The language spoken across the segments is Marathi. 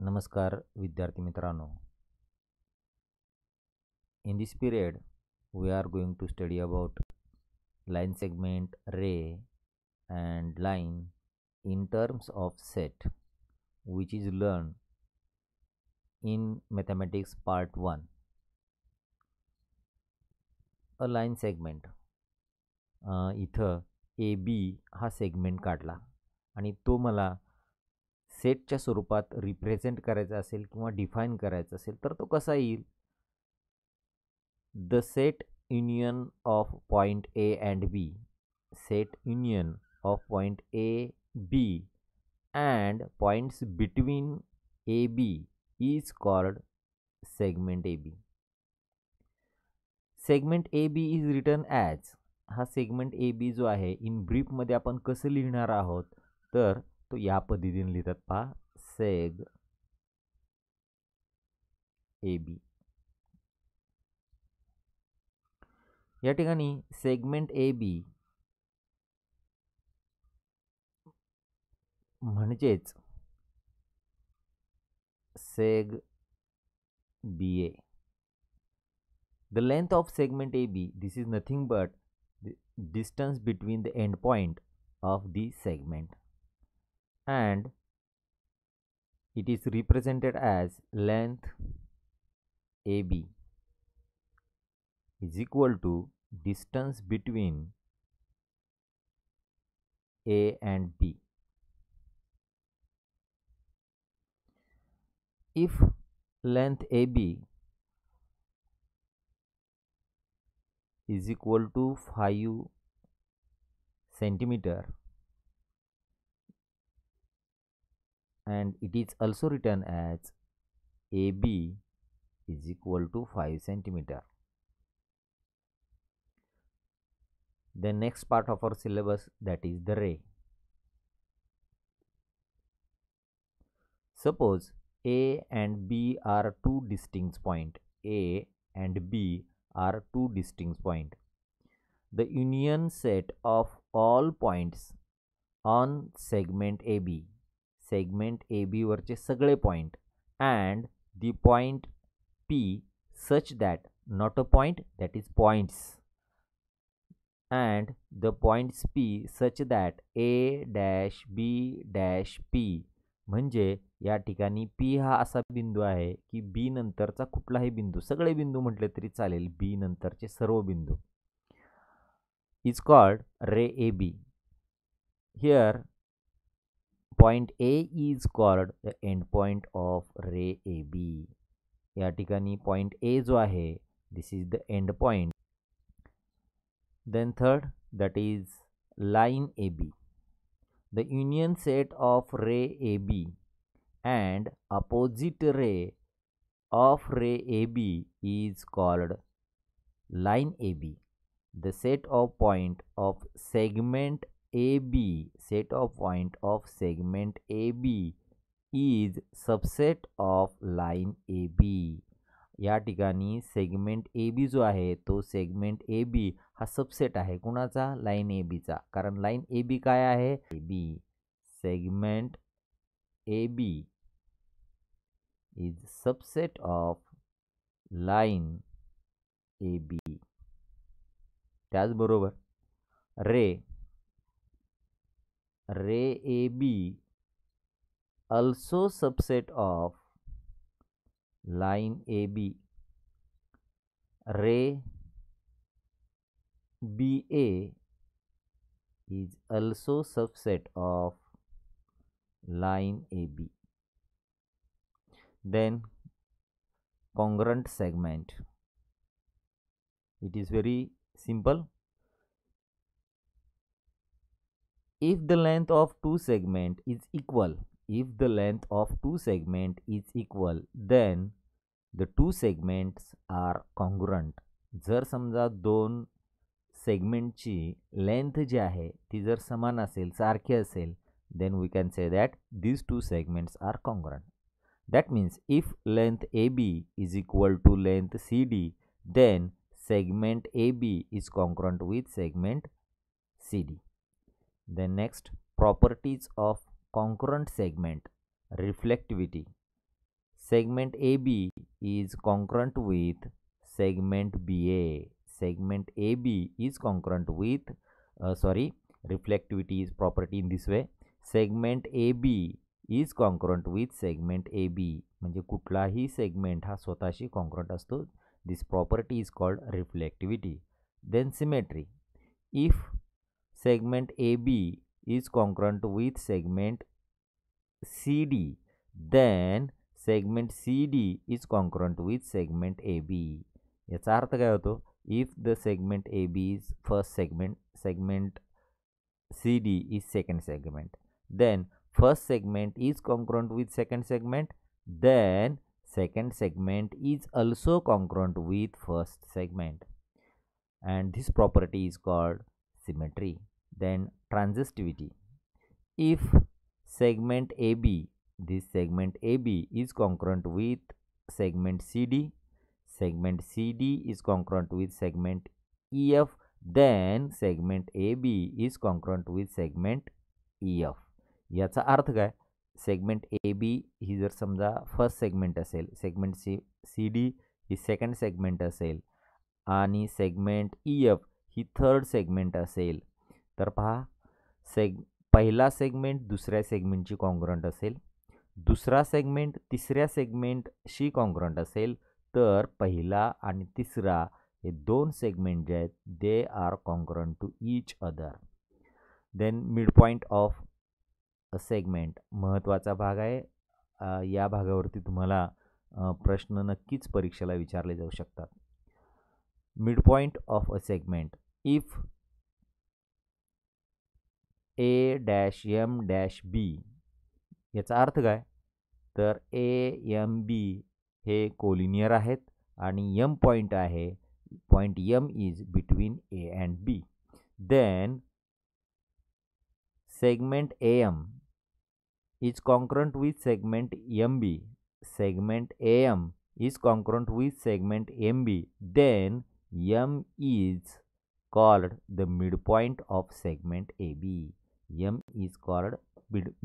नमस्कार विद्यार्थी मित्रांनो. In this period we are going to study about line segment, ray and line in terms of set, which is learned in mathematics part 1. A line segment, इथं ए बी हा सेगमेंट काढला आणि तो मला सेटच्या स्वरूपात रिप्रेझेंट करायचा असेल किंवा डिफाईन करायचा असेल तर तो कसा येईल? The set union of point A and B, set union of point A, B and points between A, B is called segment AB. Segment AB is written as, हा सेगमेंट ए बी जो आहे इन ब्रीफमध्ये आपण कसं लिहिणार आहोत तर तो या पद्धतीने लिहितात पहा, सेग ए बी. या ठिकाणी सेगमेंट ए बी म्हणजेच सेग बी ए. The length of segment AB, this is nothing but the distance between the endpoint of the segment, and it is represented as length AB is equal to distance between A and B. If length AB is equal to 5 centimeter and it is also written as AB is equal to 5 centimeter. The next part of our syllabus, that is the ray. Suppose A and B are two distinct points. A and B are two distinct points. The union set of all points on segment AB, segment AB वरचे सगळे point, and the point P such that, not a point, that is points, and the points P such that A dash B dash P, म्हणजे या ठिकाणी P हा असा बिंदू आहे की B नंतरचा कुठलाही बिंदू, सगळे बिंदू म्हटले तरी चालेल, B नंतरचे सर्व बिंदू, is called ray AB. Here point A is called the end point of ray AB. या ठिकाणी point A जो आहे, this is the end point. Then third, that is line AB. The union set of ray AB and opposite ray of ray AB is called line AB. The set of point of segment AB, set of point of segment AB is subset of line AB. या ठिकाणी सेगमेंट ए बी जो आहे तो सेगमेंट ए बी हा सबसेट आहे कुणाचा? लाईन ए बीचा. कारण लाईन ए बी काय आहे? A B. Segment A B is subset of line A B. त्याचबरोबर ray A B also subset of line AB. Ray BA is also subset of line AB. Then congruent segment. It is very simple. If the length of two segments is equal, if the length of two segments is equal, then the two segments are congruent. जर समजा दोन सेगमेंटची लेंथ जी आहे ती जर समान असेल, सारखी असेल, then we can say that these two segments are congruent. That means if length AB is equal to length CD, then segment AB is congruent with segment CD. Then next, properties of congruent segment. Reflectivity. segment AB is congruent with segment BA. Segment AB is congruent with, reflectivity is property in this way. Segment AB is congruent with segment AB. म्हणजे कुठलाही सेगमेंट हा स्वतःशी कॉन्ग्रंट असतो. This property is called reflectivity. Then symmetry. If segment AB is congruent with segment CD, then segment CD is congruent with segment AB. याचा अर्थ काय होतो? If the segment AB is first segment, segment CD is second segment, then first segment is congruent with second segment, then second segment is also congruent with first segment, and this property is called symmetry. Then transitivity. If segment AB, this segment AB is congruent with segment CD, segment CD is congruent with segment EF, then segment AB is congruent with segment EF. याचा अर्थ काय? सेगमेंट AB ही जर समजा फर्स्ट सेगमेंट असेल, सेगमेंट CD ही सेकंड सेगमेंट असेल आणि सेगमेंट EF ही थर्ड सेगमेंट असेल, तर पहा पहिला सेगमेंट दुसऱ्या सेगमेंटची कॉन्ग्रंट असेल, दुसरा सेगमेंट तिसऱ्या सेगमेंटशी कॉन्ग्रंट असेल, तर पहिला आणि तिसरा हे दोन सेगमेंट जे आहेत they are congruent to each other. Then mid point of a segment महत्त्वाचा भाग आहे. या भागावरती तुम्हाला प्रश्न नक्कीच परीक्षेला विचारले जाऊ शकतात. Mid point of a segment. If A-M-B याचा अर्थ काय? तर A-M-B हे कोलिनियर आहेत आणि M पॉईंट आहे. Point M is between A and B. Then segment AM is congruent with segment MB. Segment AM is congruent with segment MB. Then M is called the midpoint of segment AB. M is called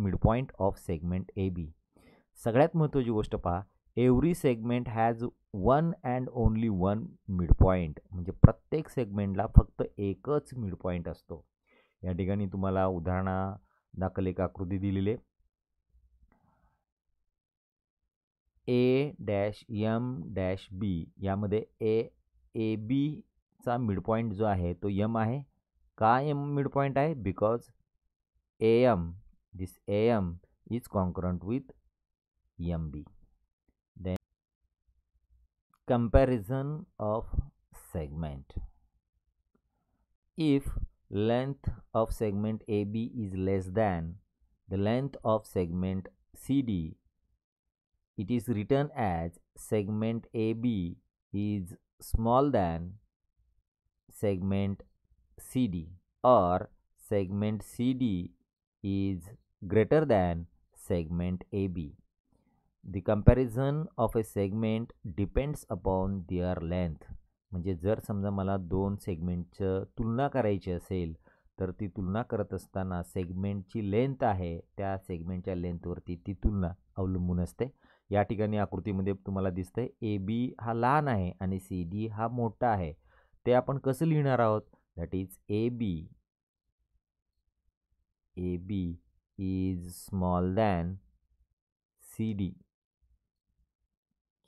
midpoint of segment AB. सगळ्यात महत्त्वाची गोष्ट पहा, every segment has one and only one midpoint. म्हणजे प्रत्येक सेगमेंटला फक्त एकच मिडपॉईंट असतो. या ठिकाणी तुम्हाला उदाहरणादाखल एक आकृती दिलेली आहे. A-M-B यामध्ये AB चा मिडपॉईंट जो आहे तो M आहे. का M मिडपॉईंट आहे? Because this AM is congruent with MB. Then comparison of segment. If length of segment AB is less than the length of segment CD, it is written as segment AB is small than segment CD, or segment CD is greater than segment AB. The comparison of a segment depends upon their length. म्हणजे जर समजा मला दोन सेगमेंटचं तुलना करायची असेल तर ती तुलना करत असताना सेगमेंटची लेंथ आहे त्या सेगमेंटच्या लेंथवरती ती तुलना अवलंबून असते. या ठिकाणी आकृतीमध्ये तुम्हाला दिसतंय AB हा लहान आहे आणि CD हा मोठा आहे. ते आपण कसं लिहिणार आहोत? That is AB is small than CD,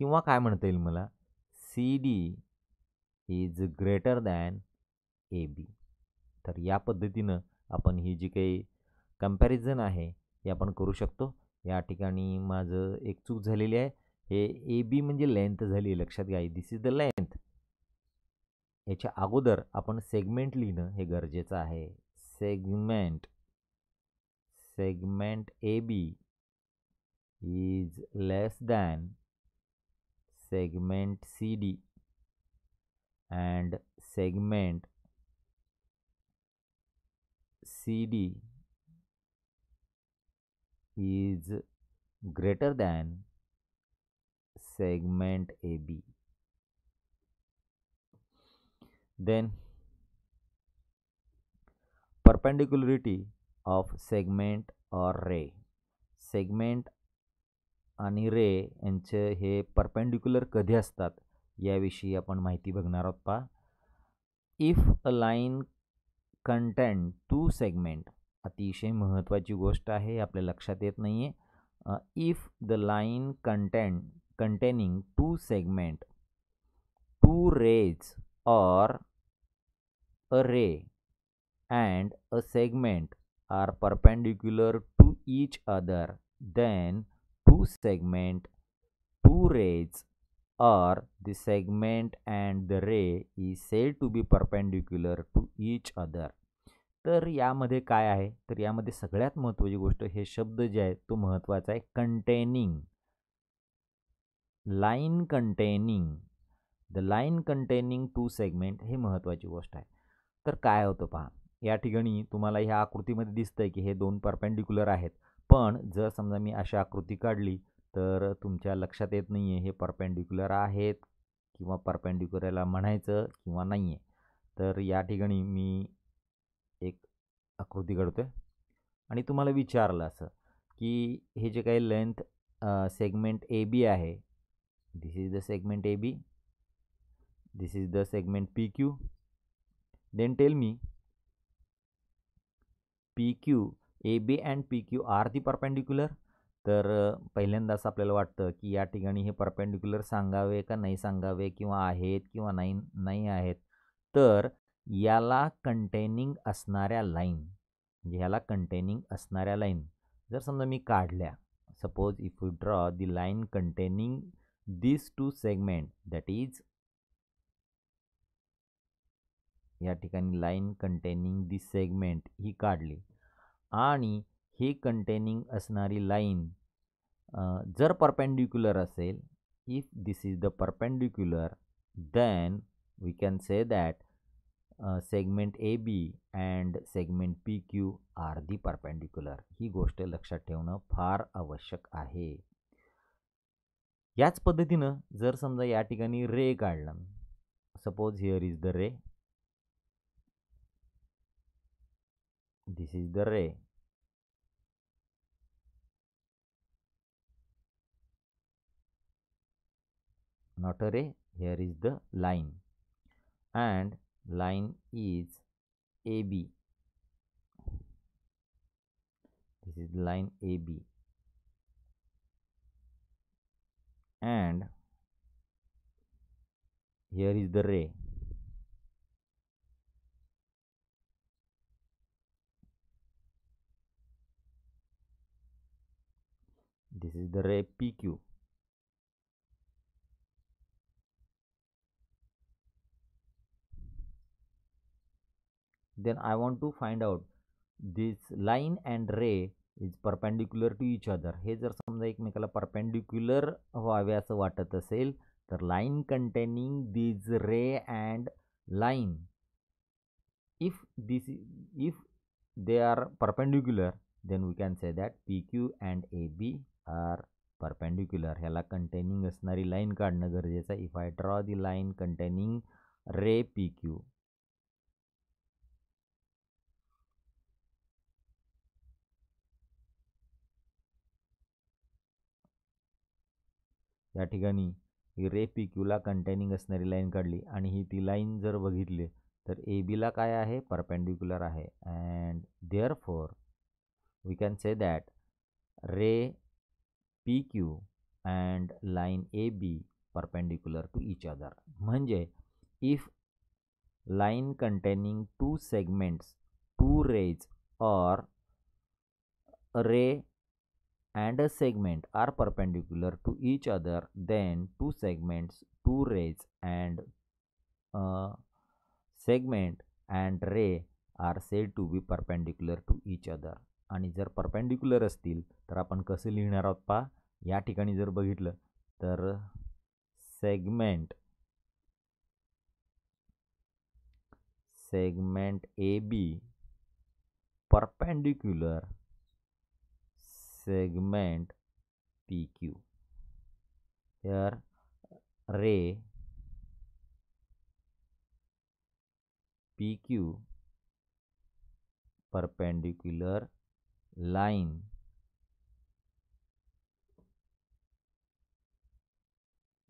किंवा काय म्हणता येईल मला, CD is greater than AB. तर या पद्धतीनं आपण ही जी काही कंपॅरिझन आहे हे आपण करू शकतो. या ठिकाणी माझं एक चूक झालेली आहे. हे AB म्हणजे लेंथ झाली, लक्षात घ्या. दिस इज द लेंथ. याच्या अगोदर आपण सेगमेंट लिहिणं हे गरजेचं आहे. Segment AB is less than segment CD and segment CD is greater than segment AB. Then perpendicularity of segment or ray. Segment आणि रे यांचे हे परपेंडिक्युलर कधी असतात याविषयी आपण माहिती बघणार आहोत. पहा, if a line contain two segment, अतिशय महत्त्वाची गोष्ट आहे, आपल्या लक्षात येत नाही आहे. If the line containing two segment, two rays or a ray and a segment are perpendicular to each other, then two segment, two rays, or the segment and the ray is said to be perpendicular to each other. तर यामध्ये काय आहे, तर यामध्ये सगळ्यात महत्त्वाची गोष्ट, हे शब्द जे आहेत तो महत्त्वाचा आहे. Containing, line containing, the line containing two segment, हे महत्त्वाची गोष्ट आहे. तर काय होतं पहा, या ठिकाणी तुम्हाला ह्या आकृतीमध्ये दिसतंय की हे दोन परपेंडिक्युलर आहेत. पण जर समजा मी अशी आकृती काढली तर तुमच्या लक्षात येत नाही आहे हे परपेंडिक्युलर आहेत किंवा परपेंडिक्युलरला म्हणायचं किंवा नाही आहे. तर या ठिकाणी मी एक आकृती काढतो आहे आणि तुम्हाला विचारलं असं की हे जे काही लेंथ सेगमेंट ए बी आहे, this is the segment A B, this is the segment PQ, then tell me PQ, AB and PQ are the perpendicular. तर पहिल्यांदाच आपल्याला वाटतं की या ठिकाणी हे परपेंडिक्युलर सांगावे का नाही सांगावे, किंवा आहेत किंवा नाही आहेत. तर याला कंटेनिंग असणाऱ्या लाईन, म्हणजे ह्याला कंटेनिंग असणाऱ्या लाईन जर समजा मी काढल्या, suppose if you draw the line containing this two segment, that is या ठिकाणी लाईन कंटेनिंग दी सेगमेंट ही काढली आणि हे कंटेनिंग असणारी लाईन जर परपेंडिक्युलर असेल, if this is the perpendicular, then we can say that segment A B and segment P Q are the perpendicular. ही गोष्ट लक्षात ठेवणं फार आवश्यक आहे. याच पद्धतीनं जर समजा या ठिकाणी रे काढला, suppose here is the ray, this is the ray, not a ray, here is the line, and line is AB, this is line AB, and here is the ray, this is the ray PQ. Then I want to find out this line and ray is perpendicular to each other. हे जर समजा एकमेकाला परपेंडिक्युलर व्हावे असं वाटत असेल तर line containing this ray and line, if they are perpendicular, then we can say that PQ and AB are perpendicular. ह्याला कंटेनिंग असणारी लाईन काढणं गरजेचं आहे. If I draw the line containing ray PQ, या ठिकाणी ही रे पी क्यूला कंटेनिंग असणारी लाईन काढली आणि ही ती लाईन जर बघितली तर ए बीला काय आहे, परपेंडिक्युलर आहे. And therefore we can say that ray P Q and line A B perpendicular to each other. म्हणजे if line containing two segments, two rays और ray and a segment are perpendicular to each other, then two segments, two rays and segment and ray are said to be perpendicular to each other. आणि जर परपेंडिक्युलर असतील तर आपण कसं लिहिणार आहोत पहा. या ठिकाणी जर बघितलं तर segment A B perpendicular segment PQ. Here ray PQ perpendicular line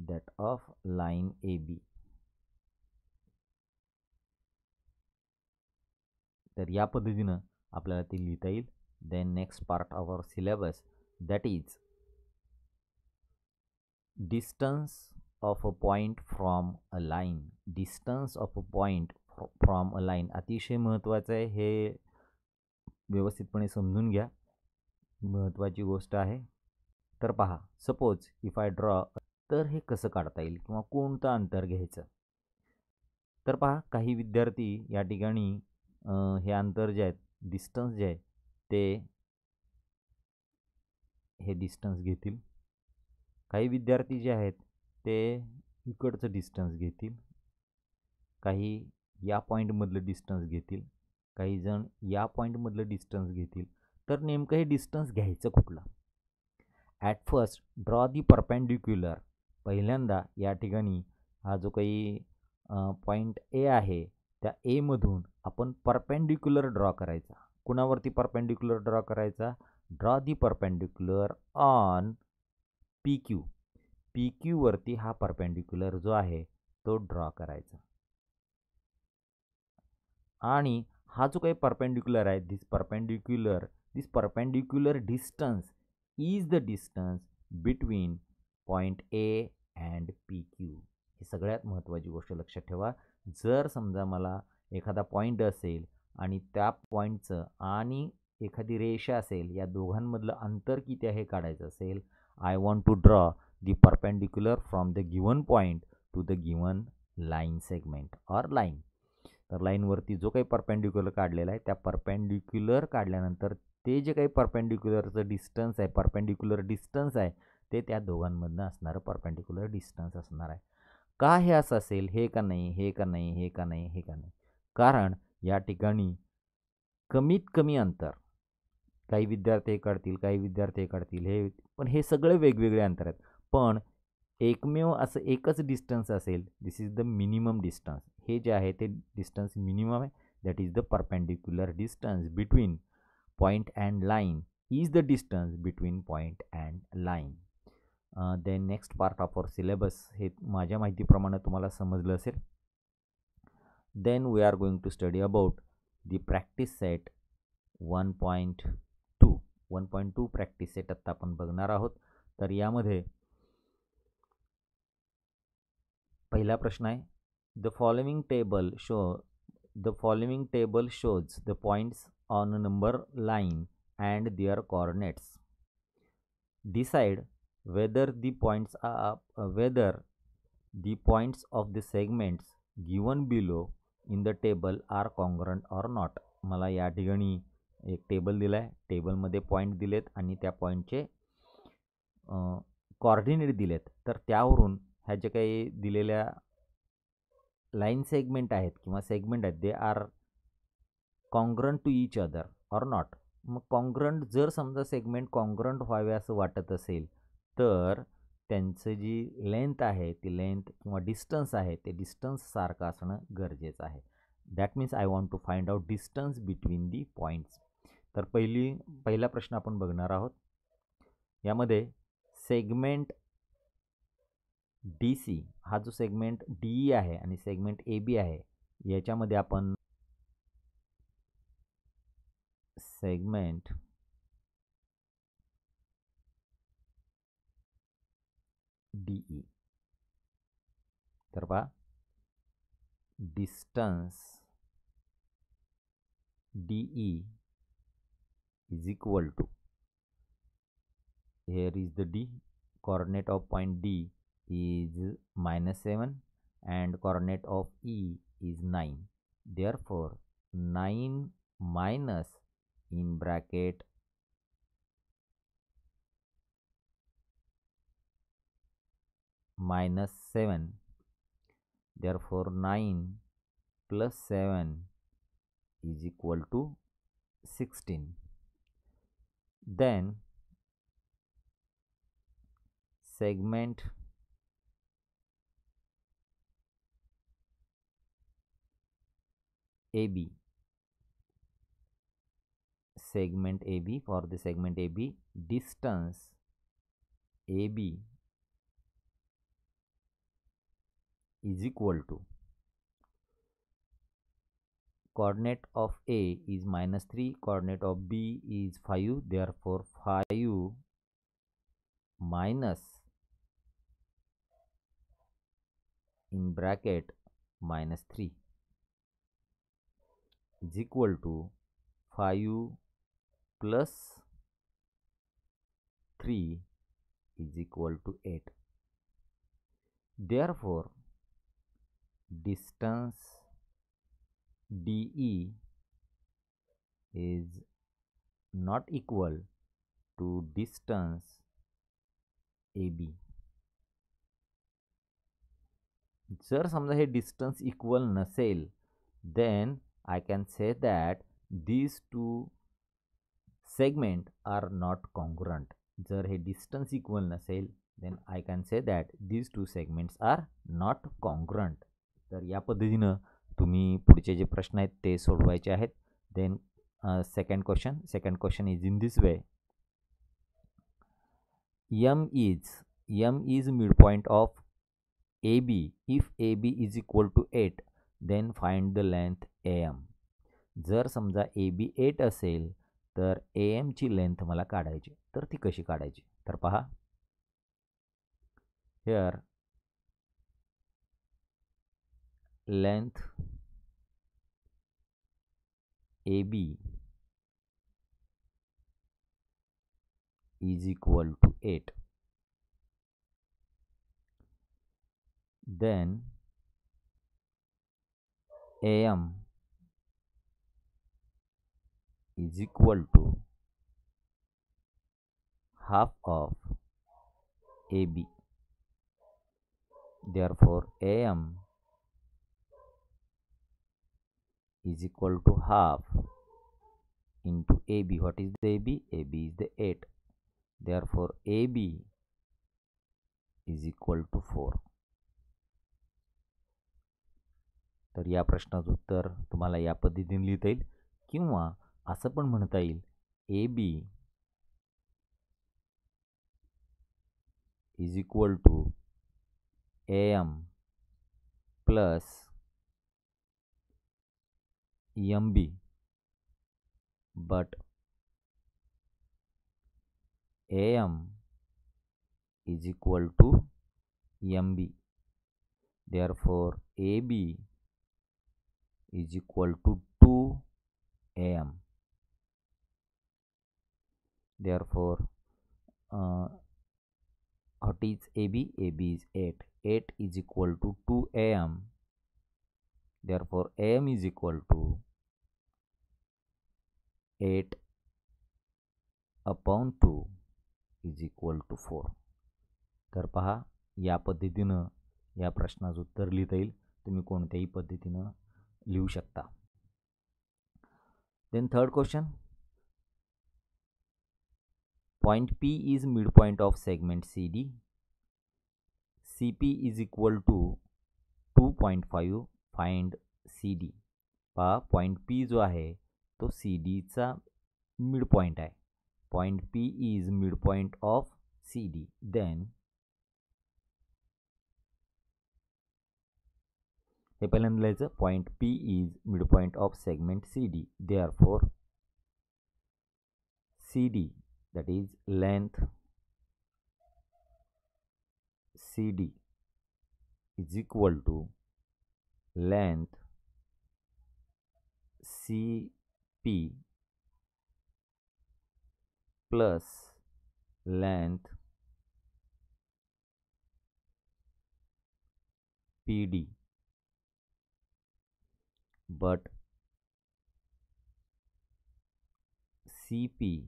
that of line AB. तर या पद्धतीनं आपल्याला ते लिहिता येईल. Then next part of our syllabus, that is distance of a point from a line. Distance of a point from a line अतिशय महत्त्वाचं आहे, हे व्यवस्थितपणे समजून घ्या, महत्त्वाची गोष्ट आहे. तर पहा, सपोज इफ आय ड्रॉ, तर हे कसं काढता येईल किंवा कोणतं अंतर घ्यायचं. तर पहा, काही विद्यार्थी या ठिकाणी हे अंतर जे आहेत, डिस्टन्स जे आहे ते हे डिस्टन्स घेतील. काही विद्यार्थी जे आहेत ते इकडचं डिस्टन्स घेतील, काही या पॉईंटमधलं डिस्टन्स घेतील, काही जण या पॉईंटमधलं डिस्टन्स घेतील. तर नेमकं हे डिस्टन्स घ्यायचं कुठलं? At first draw the perpendicular. पहिल्यांदा या ठिकाणी हा जो काही पॉईंट ए आहे, त्या एमधून आपण परपेंडिक्युलर ड्रॉ करायचा. कुणावरती परपेंडिक्युलर ड्रॉ करायचा? Draw the perpendicular on P Q. P क्यूवरती हा परपेंडिक्युलर जो आहे तो ड्रॉ करायचा. आणि हा जो काही परपेंडिक्युलर आहे, this perpendicular distance is the distance between point A and P Q. ही सगळ्यात महत्त्वाची गोष्ट लक्षात ठेवा. जर समजा मला एखादा पॉईंट असेल आणि त्या पॉईंटचं आणि एखादी रेषा असेल, या दोघांमधलं अंतर किती आहे काढायचं असेल, I want to draw the perpendicular from the given point to the given line segment or line. तर लाईनवरती जो काही परपेंडिक्युलर काढलेला आहे, त्या परपेंडिक्युलर काढल्यानंतर ते जे काही परपेंडिक्युलरचं डिस्टन्स आहे, परपेंडिक्युलर डिस्टन्स आहे, ते त्या दोघांमधनं असणारं परपेंडिक्युलर डिस्टन्स असणार आहे. का हे असं असेल? हे का नाही, हे का नाही, हे का नाही, हे का नाही? कारण या ठिकाणी कमीत कमी अंतर, काही विद्यार्थी हे काढतील, काही विद्यार्थी हे काढतील, हे पण हे सगळे वेगवेगळे अंतर आहेत. पण एकमेव असं एकच डिस्टन्स असेल, this is the minimum distance. हे जे आहे ते डिस्टन्स मिनिमम आहे. That is the perpendicular distance between point and line is the distance between point and line. Then next part of our syllabus, हे माझ्या माहितीप्रमाणे तुम्हाला समजलं असेल. Then we are going to study about the practice set 1.2. 1.2 practice set आत्ता आपण बघणार आहोत. तर यामध्ये पहिला प्रश्न आहे, the following table shows the points on a number line and their coordinates. Decide whether the points of the segments given below in the table are congruent or not. मला या ठिकाणी एक टेबल दिला आहे, टेबलमध्ये पॉईंट दिलेत आणि त्या पॉईंटचे कोऑर्डिनेट दिलेत. तर त्यावरून ह्या जे काही दिलेल्या लाईन सेगमेंट आहेत किंवा सेगमेंट आहेत, they are congruent to each other or not. मग कॉन्ग्रंट, जर समजा सेगमेंट कॉन्ग्रंट व्हावे असं वाटत असेल, तर त्यांचं जी लेंथ आहे, ती लेंथ किंवा डिस्टन्स आहे, ते डिस्टन्स सारखं असणं गरजेचं आहे. That means I want to find out distance between the points. तर पहिला प्रश्न आपण बघणार आहोत. यामध्ये सेगमेंट डी सी, हा जो सेगमेंट डी ई आहे आणि सेगमेंट ए बी आहे, याच्यामध्ये आपण सेगमेंट डी ई, तर पहा, distance D E is equal to, here is the D, coordinate of point D is -7 and coordinate of E is 9. Therefore 9 minus in bracket -7, therefore 9 plus 7 is equal to 16. Then segment AB, for the segment AB, distance AB is equal to coordinate of A is -3, coordinate of B is 5, therefore 5 minus in bracket -3 is equal to 5 plus 3 is equal to 8. Therefore, distance DE is not equal to distance AB. जर समजा हे डिस्टन्स इक्वल नसेल, then I can say that these two segment are not congruent. जर हे डिस्टन्स इक्वल नसेल, then I can say that these two segments are not congruent. तर या पद्धतीनं तुम्ही पुढचे जे प्रश्न आहेत ते सोडवायचे आहेत. Then second question is in this way. M is midpoint of AB. If AB is equal to 8, then find the length AM. जर समजा AB 8 असेल तर AM ची लेंथ मला काढायची. तर ती कशी काढायची? तर पहा, here length AB is equal to 8. Then AM is equal to half of AB. Therefore, AM is equal to half into AB. What is the AB? AB is the 8. Therefore, AB is equal to 4. तर या प्रश्नाचं उत्तर तुम्हाला या पद्धतीने लिहिता येईल, किंवा असं पण म्हणता येईल AB is equal to AM plus MB, but AM is equal to MB. Therefore, AB is equal to 2 AM. Therefore, what is AB? AB is 8. 8 is equal to 2 AM. Therefore, AM is equal to 8 upon 2 is equal to 4. तर पहा, या पद्धतीनं या प्रश्नाचं उत्तर लिहिता येईल. तुम्ही कोणत्याही पद्धतीनं लिहू शकता. Then third question. Point P is midpoint of segment CD. CP is equal to 2.5. Find CD. पहा, पॉइंट P जो आहे तो CDचा मिडपॉइंट आहे. Point P is midpoint of CD. Then हे पहिल्यांदा लिहायचं, point P is midpoint of segment CD. Therefore, CD, that is length CD is equal to length CP plus length PD. But CP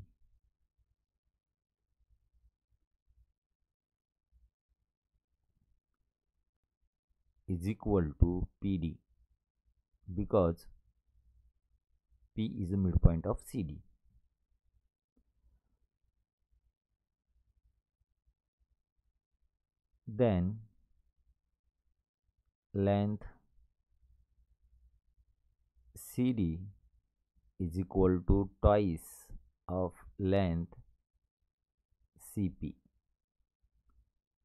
is equal to PD because P is the midpoint of CD. Then length CD is equal to twice of length CP.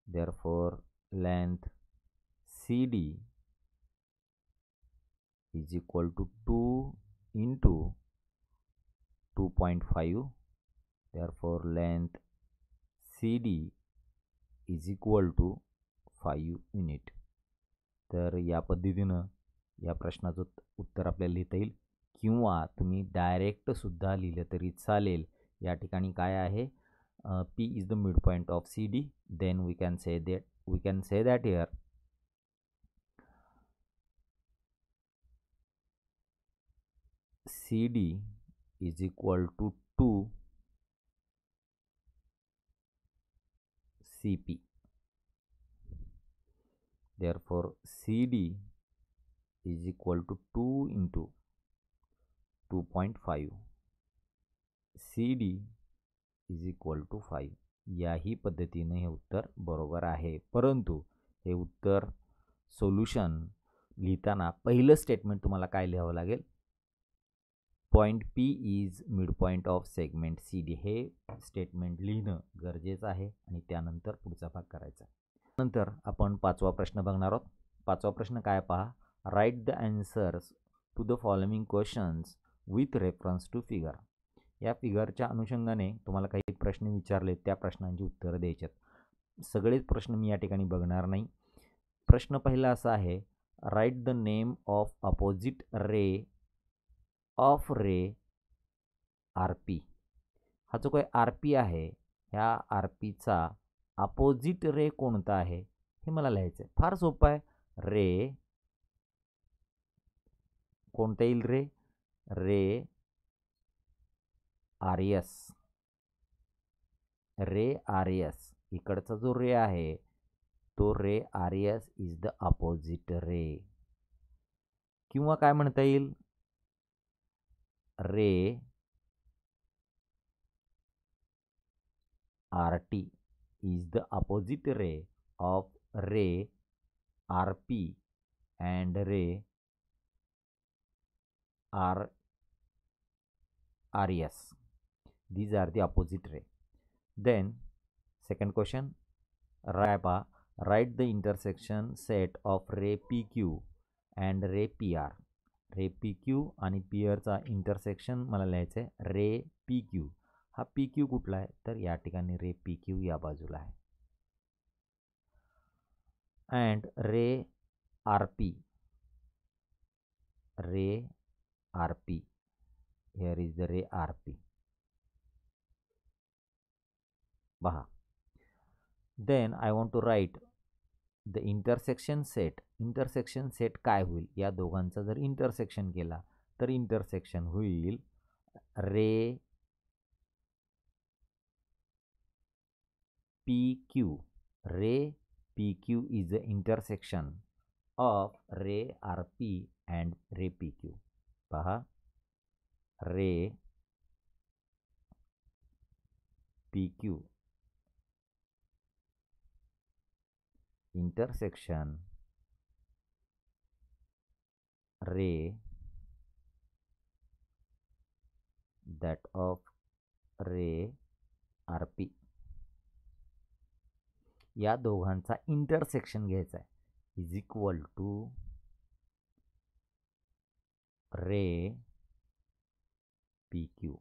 Therefore, length CD is equal to 2 into 2.5. Therefore, length CD is equal to 5 unit. तर या पद्धतीनं या प्रश्नाचं उत्तर आपल्याला लिहिता येईल, किंवा तुम्ही डायरेक्ट सुद्धा लिहिलं तरी चालेल. या ठिकाणी काय आहे, P is the midpoint of CD. Then we can say that here CD is equal to 2 CP. Therefore, CD is equal to 2 into 2.5. CD is equal to 5. याही पद्धतीने हे उत्तर बरोबर आहे. परंतु हे उत्तर सोल्युशन लिहिताना पहिलं स्टेटमेंट तुम्हाला काय लिहावं लागेल, point P is mid point of segment CD हे स्टेटमेंट लिहिणं गरजेचं आहे आणि त्यानंतर पुढचा भाग करायचा. नंतर आपण 5वा प्रश्न बघणार आहोत. 5वा प्रश्न काय पहा, write the answers to the following questions with reference to figure. या फिगरच्या अनुषंगाने तुम्हाला काही प्रश्न विचारले, त्या प्रश्नांची उत्तरं द्यायची आहेत. सगळेच प्रश्न मी या ठिकाणी बघणार नाही. प्रश्न पहिला असा आहे, write the name of opposite ray of ray RP. हा जो काही RP आहे, ह्या RPचा अपोजिट रे कोणता आहे हे मला लिहायचं आहे. फार सोपं आहे. रे कोणता येईल, रे RS. रे RS इकडचा जो रे आहे तो रे RS is the opposite ray. किंवा काय म्हणता येईल, रे RT is the opposite ray of ray RP and ray RS. These are the opposite ray. Then second question, write the intersection set of ray PQ and ray PR. Ray PQ आणि PR चा इंटरसेक्शन मला लिहायचं आहे रे PQ. हा PQ कुठला आहे, तर या ठिकाणी रे PQ या बाजूला आहे. And ray RP, ray RP, here is the ray RP. पहा, then I want to write the intersection set. Intersection set काय होईल, या दोघांचा जर इंटरसेक्शन केला तर इंटरसेक्शन होईल रे PQ. Ray PQ is the intersection of ray RP and ray PQ. पहा, रे PQ intersection ray that of ray RP. या दोघांचा इंटरसेक्शन घ्यायचा आहे is equal to ray PQ.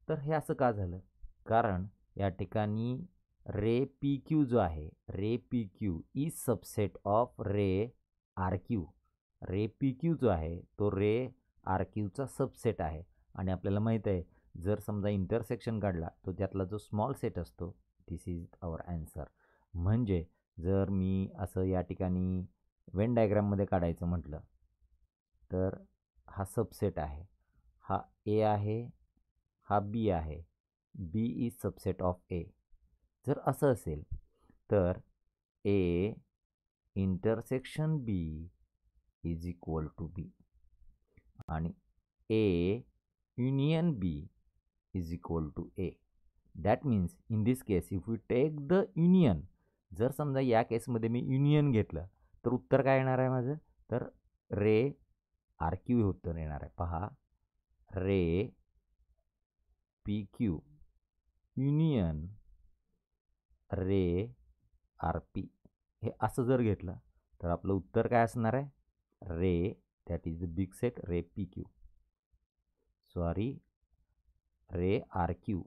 तर हे असं का झालं, कारण या ठिकाणी रे PQ जो आहे, रे PQ is subset of ray RQ. Ray PQ जो आहे तो रे RQचा सबसेट आहे. आणि आपल्याला माहीत आहे, जर समजा इंटरसेक्शन काढला तो त्यातला जो स्मॉल सेट असतो, दिस इज आवर आन्सर. म्हणजे जर मी असं या ठिकाणी वेन डायग्राममध्ये काढायचं म्हटलं तर हा सबसेट आहे, हा A आहे, हा B आहे, B is subset of A. जर असं असेल तर A intersection B is equal to B आणि A union B is equal to A. That means in this case if we take the union, जर समजा या केसमध्ये मी युनियन घेतलं तर उत्तर काय येणार आहे माझं, तर रे RQ हे उत्तर येणार आहे. पहा, रे PQ युनियन रे RP हे असं जर घेतलं तर आपलं उत्तर काय असणार आहे? Ray that is the big set ray P Q, sorry ray R Q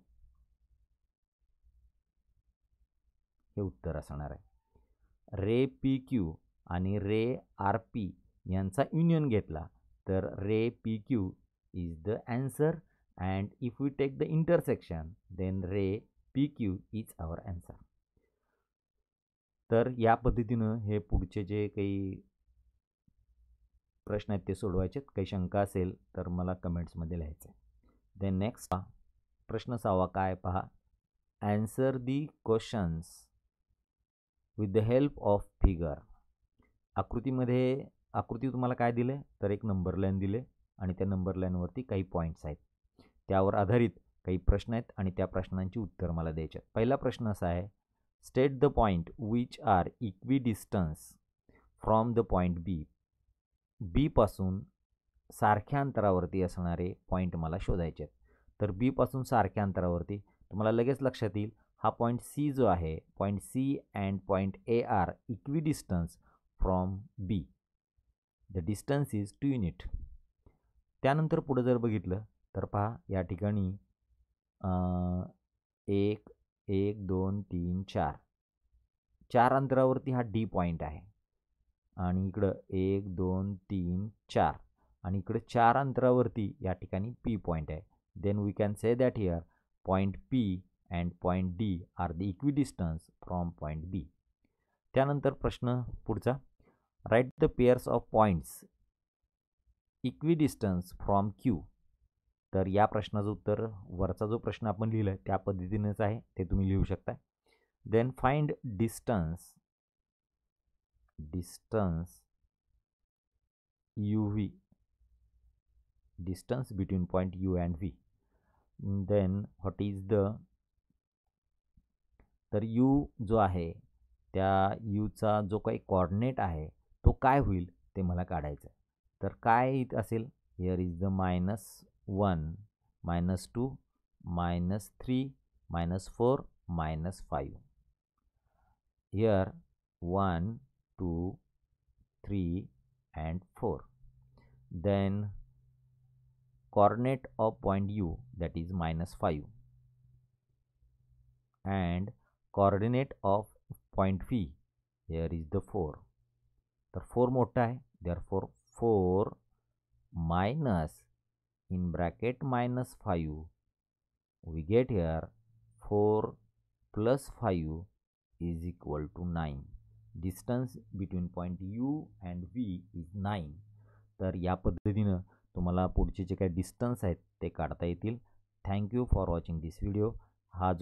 हे उत्तर असणार आहे. रे पी क्यू आणि रे आर पी यांचा युनियन घेतला तर ray P Q is the answer, and if we take the intersection then ray P Q is our answer. तर या पद्धतीनं हे पुढचे जे काही प्रश्न आहेत ते सोडवायचे. काही शंका असेल तर मला कमेंट्समध्ये लिहायचं. देन नेक्स्ट प्रश्न 6 काय पहा. Answer the questions with the help of figure. आकृती तुम्हाला काय दिले तर एक नंबर लाईन दिले आणि त्या नंबर लाईनवरती काही पॉईंट्स आहेत. त्यावर आधारित काही प्रश्न आहेत आणि त्या प्रश्नांची उत्तर मला द्यायची आहेत. पहिला प्रश्न असा आहे, state the point which are equidistance from the point B. बीपासून सारख्या अंतरावरती असणारे पॉईंट मला शोधायचे आहेत. तर बीपासून सारख्या अंतरावरती तुम्हाला लगेच लक्षात येईल हा पॉईंट सी जो आहे, point C and point A are equidistance from B. The distance is 2 unit. त्यानंतर पुढं जर बघितलं तर पहा या ठिकाणी 1 1 2 3 4 4 अंतरावरती हा डी पॉईंट आहे आणि इकडं 1 2 3 4 आणि इकडे 4 अंतरावरती या ठिकाणी पी पॉईंट आहे. Then we can say that here point P and point D are the equidistance from point B. त्यानंतर प्रश्न पुढचा, write the pairs of points equidistance from Q. तर या प्रश्नाचं उत्तर वरचा जो प्रश्न आपण लिहिला आहे त्या पद्धतीनेच आहे, ते तुम्ही लिहू शकता. Then find distance U V, distance between point U and V. Then what is the, तर यू जो आहे त्या यूचा जो काही कॉर्डिनेट आहे तो काय होईल ते मला काढायचं आहे. तर काय असेल, here is the -1 -2 -3 -4 -5. Here 1 2 3 and 4. Then coordinate of point U, that is -5, and coordinate of point V, here is the 4. तर 4 मोठा आहे, therefore 4 minus in bracket -5, we get here 4 plus 5 is equal to 9. Distance between point U and V is 9. तर या पद्धतीनं तुम्हाला पुढचे जे काही डिस्टन्स आहेत ते काढता येतील. Thank you for watching this video. हा